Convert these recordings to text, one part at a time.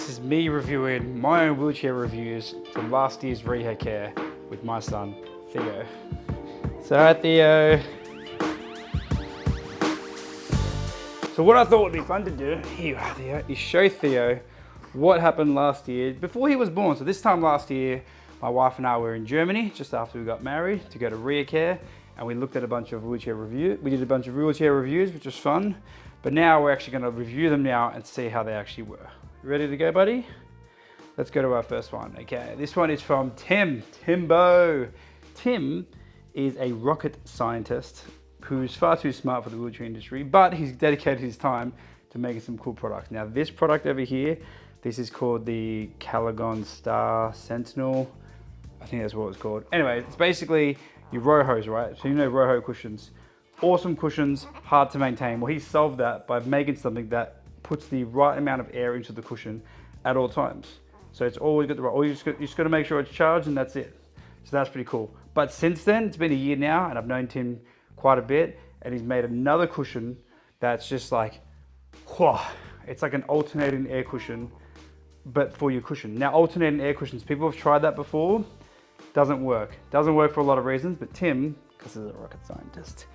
this is me reviewing my own wheelchair reviews from last year's Rehacare with my son, Theo. So hi Theo. So what I thought would be fun to do, here you are Theo, is show Theo what happened last year before he was born. So this time last year, my wife and I were in Germany just after we got married to go to Rehacare, and we looked at a bunch of wheelchair reviews. We did a bunch of wheelchair reviews, which was fun. But now we're actually gonna review them now and see how they actually were. Ready to go, buddy? Let's go to our first one. Okay, this one is from Timbo. Tim is a rocket scientist who's far too smart for the wheelchair industry, but he's dedicated his time to making some cool products. Now this product over here, this is called the Calagon Star Sentinel. I think that's what it's called. Anyway, it's basically your Rohos, right? So you know Roho cushions. Awesome cushions, hard to maintain. Well, he solved that by making something that puts the right amount of air into the cushion at all times. So it's always got the right, or you just got to make sure it's charged and that's it. So that's pretty cool. But since then, it's been a year now and I've known Tim quite a bit, and he's made another cushion that's just like, whoa, it's like an alternating air cushion, but for your cushion. Now, alternating air cushions, people have tried that before, doesn't work. Doesn't work for a lot of reasons, but Tim, because he's a rocket scientist,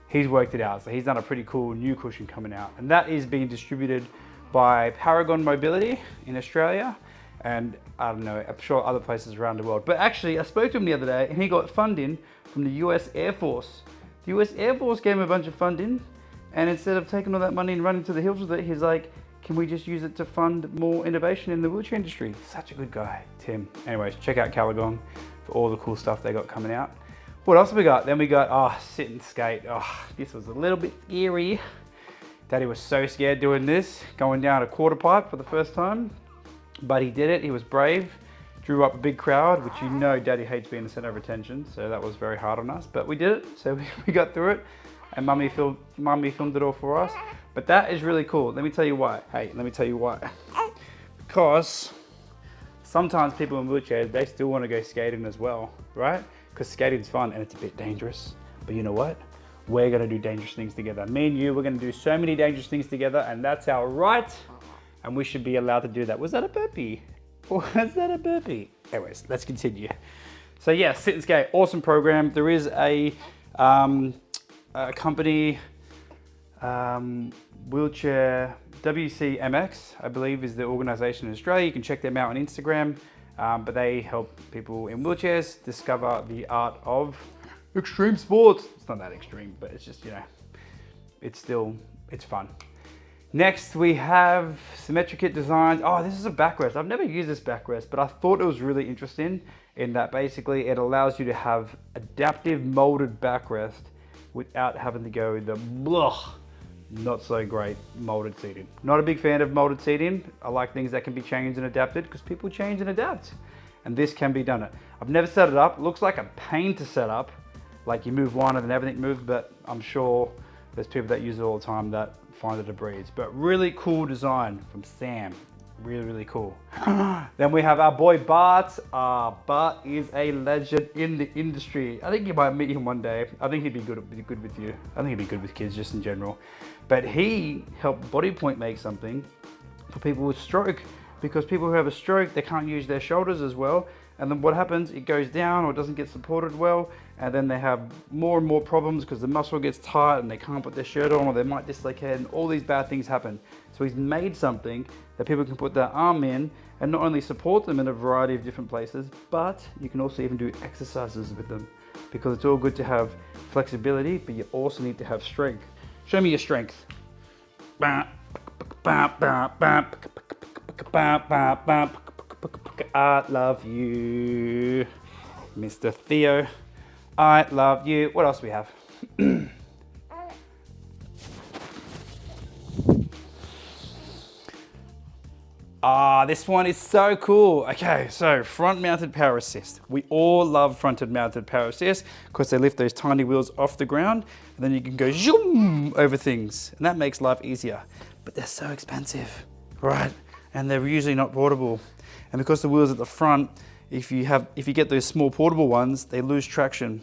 he's worked it out. So he's done a pretty cool new cushion coming out, and that is being distributed by Paragon Mobility in Australia, and I don't know, I'm sure other places around the world. But actually, I spoke to him the other day, and he got funding from the US Air Force. The US Air Force gave him a bunch of funding, and instead of taking all that money and running to the hills with it, he's like, can we just use it to fund more innovation in the wheelchair industry? Such a good guy, Tim. Anyways, check out Calagon for all the cool stuff they got coming out. What else have we got? Then we got, sit and skate. Oh, this was a little bit scary. Daddy was so scared doing this, going down a quarter pipe for the first time, but he did it. He was brave, drew up a big crowd, which you know Daddy hates being the center of attention, so that was very hard on us, but we did it, so we got through it, and Mummy filmed it all for us. But that is really cool. Let me tell you why. Hey, let me tell you why. Because sometimes people in wheelchairs, they still want to go skating as well, right? Because skating's fun and it's a bit dangerous. But you know what? We're gonna do dangerous things together. Me and you, we're gonna do so many dangerous things together, and that's our right, and we should be allowed to do that. Was that a burpee? Or was that a burpee? Anyways, let's continue. So yeah, sit and skate, awesome program. There is a company, Wheelchair WCMX, I believe is the organization in Australia. You can check them out on Instagram. But they help people in wheelchairs discover the art of extreme sports. It's not that extreme, but it's just, you know, it's fun. Next, we have Symmetric Designs. Oh, this is a backrest. I've never used this backrest, but I thought it was really interesting in that basically it allows you to have adaptive molded backrest without having to go the not so great molded seating. Not a big fan of molded seating. I like things that can be changed and adapted because people change and adapt. And this can be done. I've never set it up. It looks like a pain to set up. Like you move one and then everything moves, but I'm sure there's people that use it all the time that find it a breeze. But really cool design from Sam. Really, really cool. Then we have our boy Bart. Bart is a legend in the industry. I think you might meet him one day. I think he'd be good with you. I think he'd be good with kids just in general. But he helped Body Point make something for people with stroke, because people who have a stroke, they can't use their shoulders as well. And then what happens, it goes down or doesn't get supported well, and then they have more and more problems because the muscle gets tight and they can't put their shirt on, or they might dislocate, and all these bad things happen. So he's made something that people can put their arm in and not only support them in a variety of different places, but you can also even do exercises with them, because it's all good to have flexibility, but you also need to have strength. Show me your strength. I love you, Mr. Theo. I love you. What else do we have? This one is so cool. Okay, so front mounted power assist. We all love front mounted power assist because they lift those tiny wheels off the ground, and then you can go zoom over things, and that makes life easier. But they're so expensive, right? And they're usually not portable. And because the wheels at the front, if you get those small portable ones, they lose traction.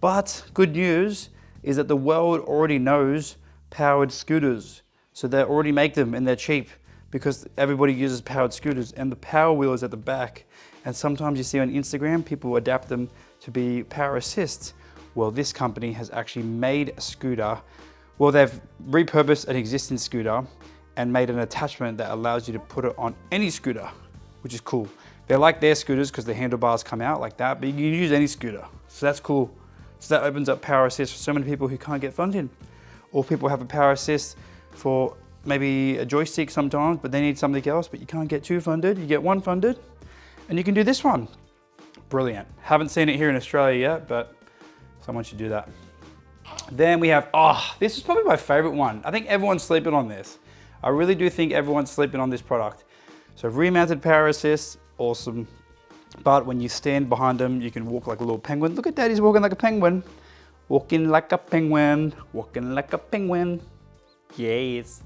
But good news is that the world already knows powered scooters. So they already make them and they're cheap. because everybody uses powered scooters and the power wheel is at the back. And sometimes you see on Instagram, people adapt them to be power assist. Well, this company has actually made a scooter. Well, they've repurposed an existing scooter and made an attachment that allows you to put it on any scooter, which is cool. They're like their scooters because the handlebars come out like that, but you can use any scooter. So that's cool. So that opens up power assist for so many people who can't get funding. Or people have a power assist for maybe a joystick sometimes, but they need something else, but you can't get two funded. You get one funded and you can do this one. Brilliant. Haven't seen it here in Australia yet, but someone should do that. Then we have, this is probably my favorite one. I think everyone's sleeping on this. I really do think everyone's sleeping on this product. So remounted power assist, awesome. But when you stand behind them, you can walk like a little penguin. Look at Daddy's walking like a penguin. Walking like a penguin, walking like a penguin. Yes.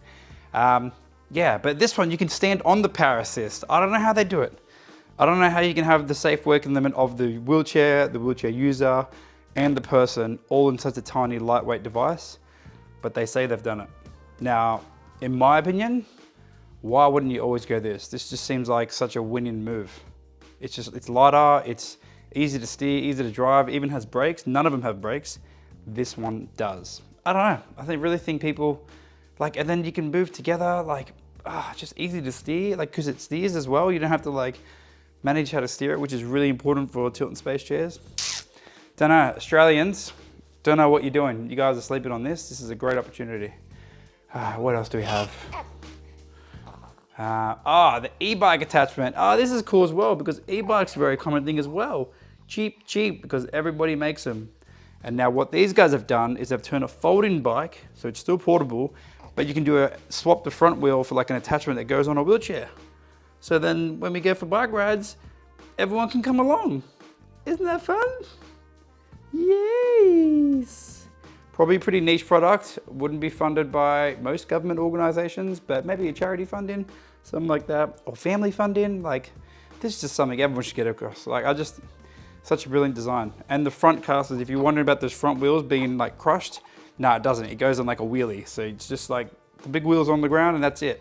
Yeah, but this one, you can stand on the power assist. I don't know how they do it. I don't know how you can have the safe working limit of the wheelchair user, and the person all in such a tiny lightweight device, but they say they've done it. Now, in my opinion, why wouldn't you always go this? This just seems like such a winning move. It's lighter, it's easy to steer, easy to drive, even has brakes. None of them have brakes. This one does. I don't know, I really think people, like, and then you can move together, like, just easy to steer, like, cause it steers as well. You don't have to like manage how to steer it, which is really important for tilt and space chairs. Don't know, Australians, don't know what you're doing. You guys are sleeping on this. This is a great opportunity. What else do we have? The e-bike attachment. This is cool as well because e-bike's a very common thing as well. Cheap, because everybody makes them. And now what these guys have done is they've turned a folding bike, so it's still portable, but you can swap the front wheel for like an attachment that goes on a wheelchair. So then when we go for bike rides, everyone can come along. Isn't that fun? Yes. Probably a pretty niche product. Wouldn't be funded by most government organizations, but maybe a charity funding, something like that, or family funding. Like, this is just something everyone should get across. Like, such a brilliant design. And the front casters, if you're wondering about those front wheels being like crushed, no, it doesn't. It goes on like a wheelie. So it's just like the big wheels on the ground and that's it.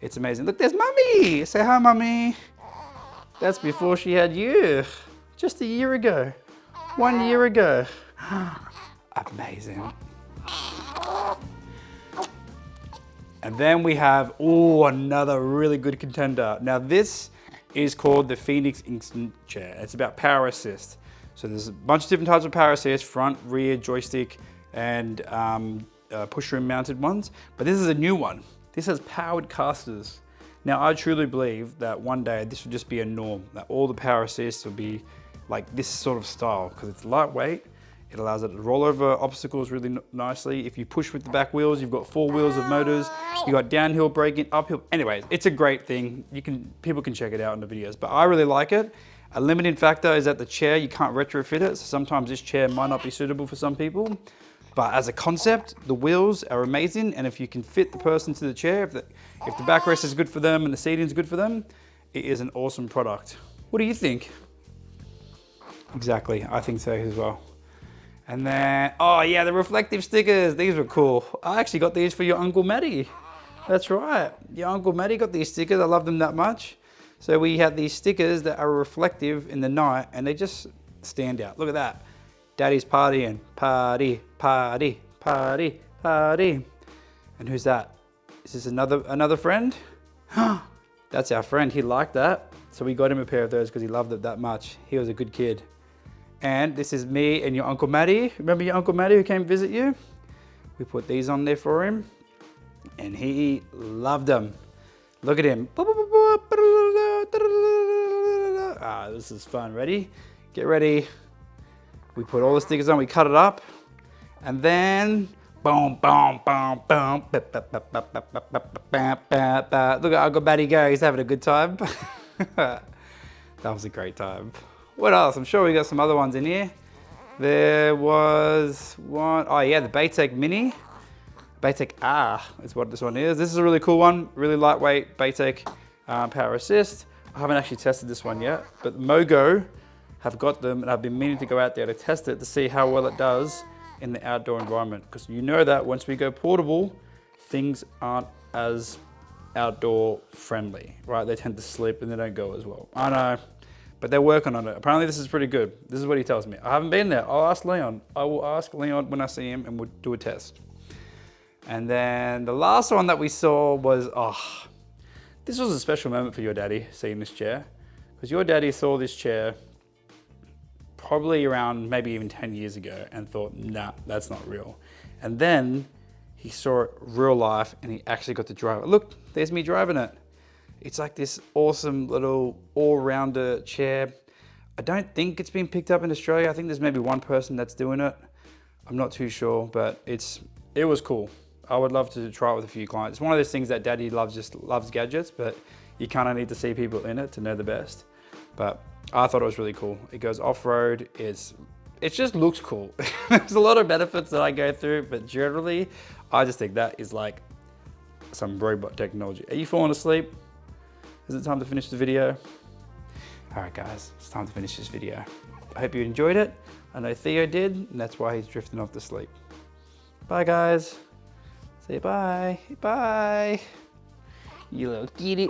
It's amazing. Look, there's Mummy. Say hi, Mummy. That's before she had you. Just a year ago. 1 year ago. Amazing. And then we have, another really good contender. Now this is called the Phoenix Instant Chair. It's about power assist. So there's a bunch of different types of power assist, front, rear, joystick, and push room mounted ones. But this is a new one. This has powered casters. Now I truly believe that one day this will just be a norm, that all the power assists will be like this sort of style because it's lightweight. It allows it to roll over obstacles really nicely. If you push with the back wheels, you've got 4 wheels of motors. You got downhill braking, uphill. Anyways, it's a great thing. People can check it out in the videos, but I really like it. A limiting factor is that the chair, you can't retrofit it. So sometimes this chair might not be suitable for some people, but as a concept, the wheels are amazing. And if you can fit the person to the chair, if the backrest is good for them and the seating is good for them, it is an awesome product. What do you think? Exactly, I think so as well. And then, the reflective stickers. These were cool. I actually got these for your Uncle Matty. That's right. Your Uncle Matty got these stickers. I love them that much. So we had these stickers that are reflective in the night and they just stand out. Look at that. Daddy's partying. Party, party, party, party. And who's that? Is this another friend? That's our friend. He liked that. So we got him a pair of those because he loved it that much. He was a good kid. And this is me and your Uncle Matty. Remember your Uncle Matty who came visit you? We put these on there for him and he loved them. Look at him. This is fun. Ready? Get ready. We put all the stickers on, we cut it up, and then boom, boom, boom, boom. Look at Uncle Matty go, he's having a good time. That was a great time. What else? I'm sure we got some other ones in here. There was one, the Batec Mini. Batec R is what this one is. This is a really cool one, really lightweight Batec power assist. I haven't actually tested this one yet, but Mogo have got them and I've been meaning to go out there to test it to see how well it does in the outdoor environment. Because you know that once we go portable, things aren't as outdoor friendly, right? They tend to slip and they don't go as well. I know, but they're working on it. Apparently this is pretty good. This is what he tells me. I haven't been there. I'll ask Leon. I will ask Leon when I see him and we'll do a test. And then the last one that we saw was, this was a special moment for your daddy, seeing this chair. Because your daddy saw this chair probably around maybe even 10 years ago and thought, nah, that's not real. And then he saw it real life and he actually got to drive it. Look, there's me driving it. It's like this awesome little all-rounder chair. I don't think it's been picked up in Australia. I think there's maybe one person that's doing it. I'm not too sure, but it was cool. I would love to try it with a few clients. It's one of those things that daddy just loves gadgets, but you kind of need to see people in it to know the best. But I thought it was really cool. It goes off-road. It just looks cool. There's a lot of benefits that I go through, but generally, I just think that is like some robot technology. Are you falling asleep? Is it time to finish the video? All right, guys, it's time to finish this video. I hope you enjoyed it. I know Theo did, and that's why he's drifting off to sleep. Bye, guys. Say bye. Bye. You little kitty.